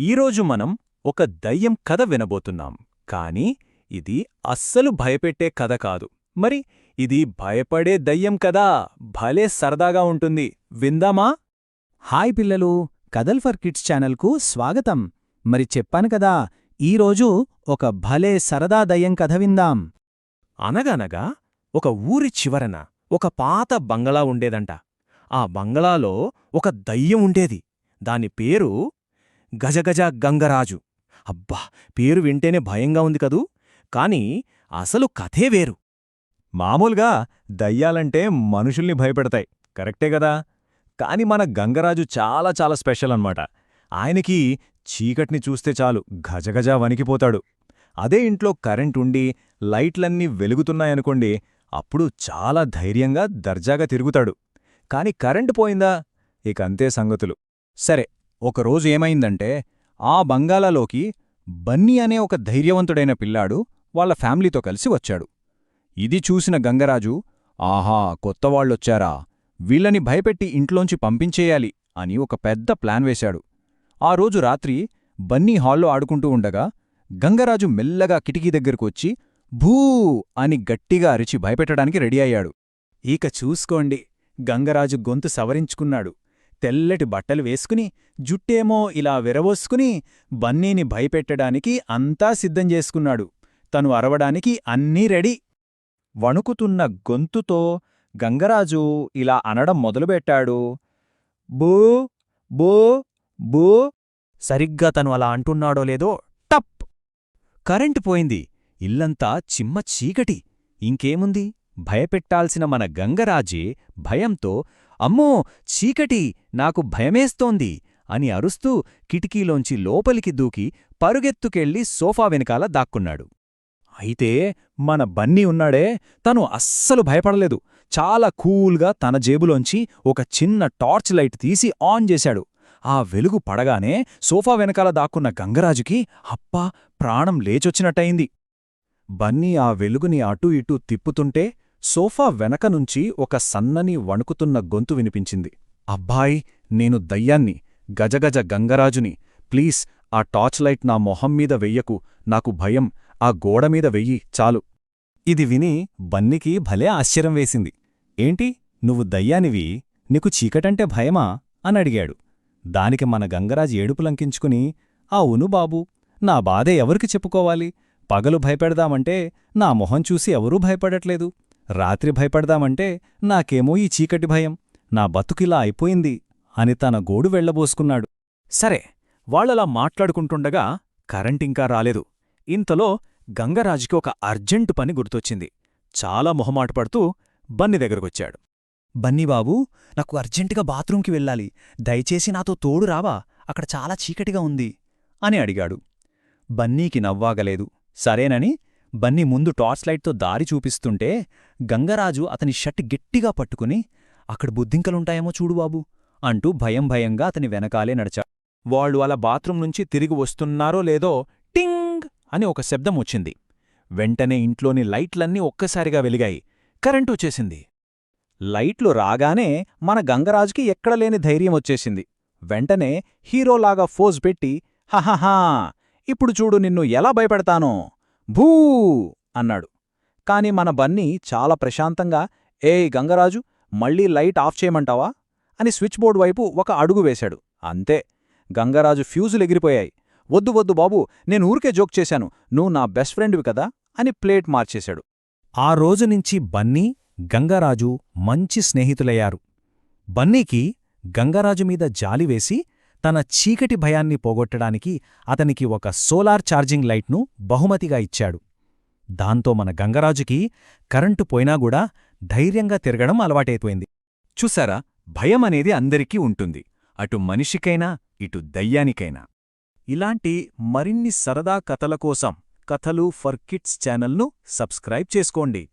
ఈరోజు మనం ఒక దయ్యం కథ వినబోతున్నాం. కానీ ఇది అస్సలు భయపెట్టే కథ కాదు. మరి ఇది భయపడే దయ్యం కదా, భలే సరదాగా ఉంటుంది. విందామా? హాయ్ పిల్లలు, కథల్ ఫర్ కిడ్స్ ఛానల్కు స్వాగతం. మరి చెప్పాను కదా, ఈరోజు ఒక భలే సరదా దయ్యం కథ విందాం. అనగనగా ఒక ఊరి చివరన ఒక పాత బంగళా ఉండేదంట. ఆ బంగళాలో ఒక దయ్యం ఉండేది. దాని పేరు గజగజ గంగరాజు. అబ్బా, పేరు వింటేనే భయంగా ఉంది కదూ. కాని అసలు కథే వేరు. మామూలుగా దయ్యాలంటే మనుషుల్ని భయపెడతాయి, కరెక్టే గదా. కాని మన గంగరాజు చాలా చాలా స్పెషల్ అన్నమాట. ఆయనకి చీకటిని చూస్తే చాలు గజగజ వణికిపోతాడు. అదే ఇంట్లో కరెంటుండి లైట్లన్నీ వెలుగుతున్నాయనుకోండి, అప్పుడు చాలా ధైర్యంగా దర్జాగా తిరుగుతాడు. కాని కరెంటు పోయిందా, ఇకంతే సంగతులు. సరే, ఒకరోజు ఏమైందంటే, ఆ బంగాళాలోకి బన్నీ అనే ఒక ధైర్యవంతుడైన పిల్లాడు వాళ్ల ఫ్యామిలీతో కలిసి వచ్చాడు. ఇది చూసిన గంగరాజు, ఆహా, కొత్తవాళ్లొచ్చారా, వీళ్ళని భయపెట్టి ఇంట్లోంచి పంపించేయాలి అని ఒక పెద్ద ప్లాన్ వేశాడు. ఆ రోజు రాత్రి బన్నీ హాల్లో ఆడుకుంటూ ఉండగా గంగరాజు మెల్లగా కిటికీ దగ్గరకొచ్చి భూ అని గట్టిగా అరిచి భయపెట్టడానికి రెడీ అయ్యాడు. ఇక చూసుకోండి, గంగరాజు గొంతు సవరించుకున్నాడు. తెల్లటి బట్టలు వేసుకుని, జుట్టేమో ఇలా విరవోసుకుని బన్నీని భయపెట్టడానికి అంతా సిద్ధం చేసుకున్నాడు. తను అరవడానికి అన్నీ రెడీ. వణుకుతున్న గొంతుతో గంగరాజు ఇలా అనడం మొదలుపెట్టాడు. బూ బూ బూ. సరిగ్గా తను అలా అంటున్నాడో లేదో టప్! కరెంటు పోయింది. ఇల్లంతా చిమ్మ చీకటి. ఇంకేముంది, భయపెట్టాల్సిన మన గంగరాజే భయంతో అమ్మో, చీకటి, నాకు భయమేస్తోంది అని అరుస్తూ కిటికీలోంచి లోపలికి దూకి పరుగెత్తుకెళ్లి సోఫా వెనకాల దాక్కున్నాడు. అయితే మన బన్నీ ఉన్నాడే, తను అస్సలు భయపడలేదు. చాలా కూల్గా తన జేబులోంచి ఒక చిన్న టార్చ్ లైట్ తీసి ఆన్ చేశాడు. ఆ వెలుగు పడగానే సోఫా వెనకాల దాక్కున్న గంగరాజుకి అప్పా, ప్రాణం లేచొచ్చినట్టయింది. బన్నీ ఆ వెలుగుని అటూ ఇటూ తిప్పుతుంటే సోఫా వెనకనుంచి ఒక సన్నని వణుకుతున్న గొంతు వినిపించింది. అబ్బాయ్, నేను దయ్యాన్ని, గజగజ గంగరాజుని. ప్లీజ్, ఆ టార్చ్ లైట్ నా మొహం మీద వెయ్యకు, నాకు భయం, ఆ గోడమీద వెయ్యి చాలు. ఇది విని బన్నీకి భలే ఆశ్చర్యం వేసింది. ఏంటి, నువ్వు దయ్యానివి, నీకు చీకటంటే భయమా అని అడిగాడు. దానికి మన గంగరాజు ఏడుపులంకించుకుని, అవును బాబూ, నా బాధే ఎవరికి చెప్పుకోవాలి. పగలు భయపెడదామంటే నా మొహం చూసి ఎవరూ భయపడట్లేదు. రాత్రి భయపడదామంటే నాకేమో ఈ చీకటి భయం. నా బతుకిలా అయిపోయింది అని తన గోడు వెళ్లబోసుకున్నాడు. సరే, వాళ్ళలా మాట్లాడుకుంటుండగా కరెంటింకా రాలేదు. ఇంతలో గంగరాజుకి ఒక అర్జెంటు పని గుర్తొచ్చింది. చాలా మొహమాటపడుతూ బన్నీ దగ్గరకొచ్చాడు. బన్నీబాబూ, నాకు అర్జెంటుగా బాత్రూంకి వెళ్ళాలి, దయచేసి నాతో తోడు రావా, అక్కడ చాలా చీకటిగా ఉంది అని అడిగాడు. బన్నీకి నవ్వాగలేదు. సరేనని బన్నీ ముందు టార్చ్ లైట్తో దారి చూపిస్తుంటే గంగరాజు అతని షర్ట్ గట్టిగా పట్టుకుని, అక్కడ బుద్ధింకలుంటాయేమో చూడు బాబూ అంటూ భయం భయంగా అతని వెనకాలే నడిచాడు. వాళ్ళు అలా బాత్రూం నుంచి తిరిగి వస్తున్నారో లేదో టింగ్ అని ఒక శబ్దం వచ్చింది. వెంటనే ఇంట్లోని లైట్లన్నీ ఒక్కసారిగా వెలిగాయి. కరెంటు వచ్చేసింది. లైట్లు రాగానే మన గంగరాజుకి ఎక్కడలేని ధైర్యం వచ్చేసింది. వెంటనే హీరోలాగా ఫోజ్ పెట్టి, హహహా, ఇప్పుడు చూడు నిన్ను ఎలా భయపెడతానో, భూ అన్నాడు. కాని మన బన్నీ చాలా ప్రశాంతంగా, ఏయ్ గంగరాజు, మళ్ళీ లైట్ ఆఫ్ చేయమంటావా అని స్విచ్ బోర్డు వైపు ఒక అడుగు వేశాడు. అంతే, గంగరాజు ఫ్యూజులు ఎగిరిపోయాయి. వద్దు వద్దు బాబూ, నేను ఊరికే జోక్ చేశాను, నువ్వు నా బెస్ట్ ఫ్రెండ్వి కదా అని ప్లేట్ మార్చేశాడు. ఆ రోజునుంచి బన్నీ, గంగరాజు మంచి స్నేహితులయ్యారు. బన్నీకి గంగరాజు మీద జాలివేసి తన చీకటి భయాన్ని పోగొట్టడానికి అతనికి ఒక సోలార్ ఛార్జింగ్ లైట్ను బహుమతిగా ఇచ్చాడు. దాంతో మన గంగరాజుకి కరెంటు పోయినాగూడా ధైర్యంగా తిరగడం అలవాటైపోయింది. చూసారా, భయమనేది అందరికీ ఉంటుంది, అటు మనిషికైనా ఇటు దయ్యానికైనా. ఇలాంటి మరిన్ని సరదా కథల కోసం కథలు ఫర్ కిడ్స్ ఛానల్ను సబ్స్క్రైబ్ చేసుకోండి.